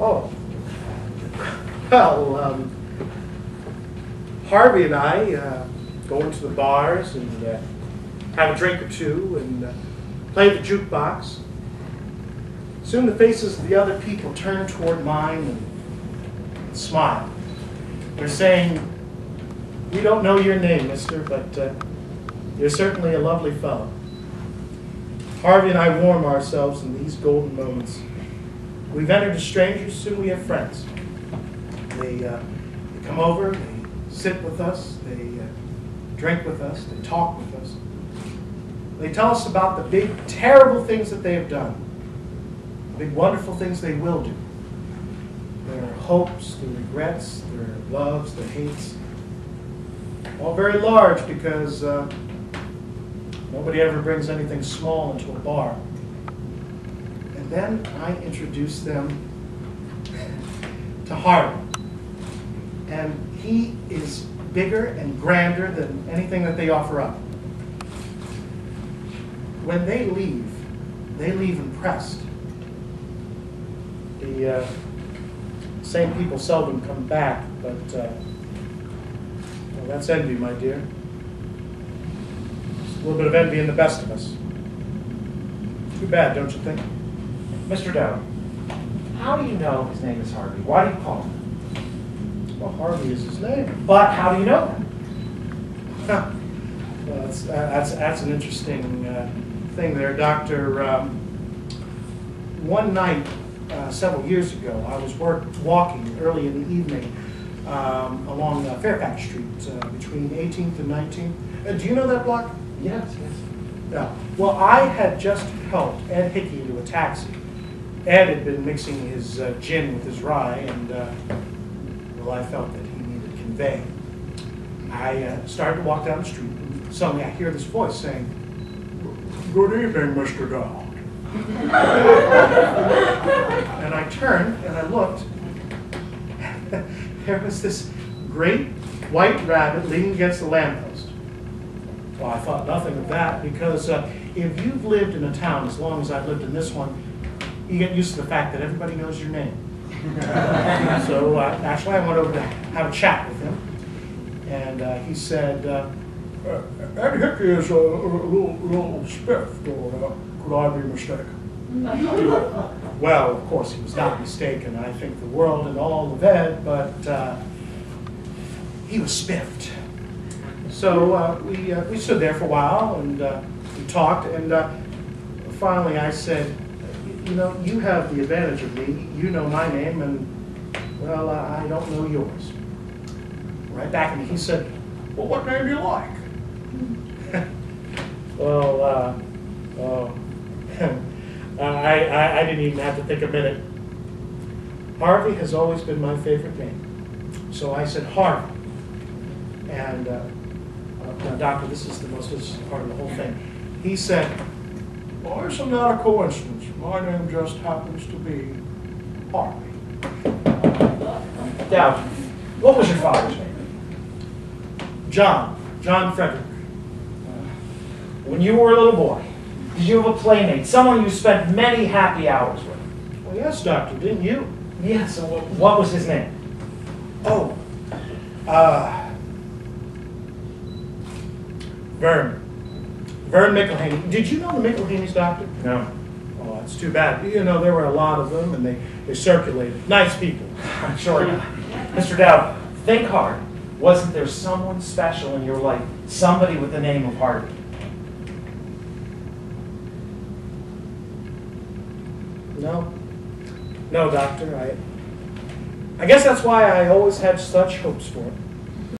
Oh. Well, Harvey and I go into the bars and have a drink or two and play the jukebox. Soon the faces of the other people turn toward mine and smile. They're saying, "We don't know your name, mister, but you're certainly a lovely fellow." Harvey and I warm ourselves in these golden moments. We've entered as strangers, soon we have friends. They come over, they sit with us, they drink with us, they talk with us. They tell us about the big, terrible things that they have done, the big, wonderful things they will do, their hopes, their regrets, their loves, their hates. All very large because nobody ever brings anything small into a bar. And then I introduce them to Harvey. And he is bigger and grander than anything that they offer up. When they leave impressed. The same people seldom come back, but well, that's envy, my dear. Just a little bit of envy in the best of us. Too bad, don't you think? Mr. Dowd, how do you know his name is Harvey? Why do you call him? Well, Harvey is his name. But how do you know that? Well, that's an interesting thing there, Doctor. One night, several years ago, I was walking early in the evening along Fairfax Street between 18th and 19th. Do you know that block? Yes. Yeah. Well, I had just helped Ed Hickey into a taxi. Ed had been mixing his gin with his rye, and well, I felt that he needed conveying. I started to walk down the street, and suddenly I hear this voice saying, "Good evening, Mr. Dowd." And I turned and I looked. There was this great white rabbit leaning against the lamppost. Well, I thought nothing of that because if you've lived in a town as long as I've lived in this one, you get used to the fact that everybody knows your name. So actually I went over to have a chat with him. And he said, "Ed Hickey is a little spiffed, or could I be mistaken?" Well, of course, he was not mistaken. I think the world and all of Ed, but he was spiffed. So we stood there for a while, and we talked, and finally I said, "You know, you have the advantage of me. You know my name, and, well, I don't know yours." Right back at me, he said, "Well, what name do you like?" Well, I didn't even have to think a minute. Harvey has always been my favorite name. So I said, "Harvey." And now, Doctor, this is the most interesting part of the whole thing. He said, "Oh, isn't that a coincidence? My name just happens to be Harvey." Dowd, what was your father's name? John Frederick. When you were a little boy, did you have a playmate, someone you spent many happy hours with? Well, yes, Doctor, didn't you? Yes, so what was his name? Oh, Vern McElhaney. Did you know the McElhaneys, Doctor? No. Oh, that's too bad. You know, there were a lot of them, and they circulated. Nice people. I'm sure. Mr. Dowd, think hard. Wasn't there someone special in your life? Somebody with the name of Harvey? No, Doctor. I guess that's why I always had such hopes for it.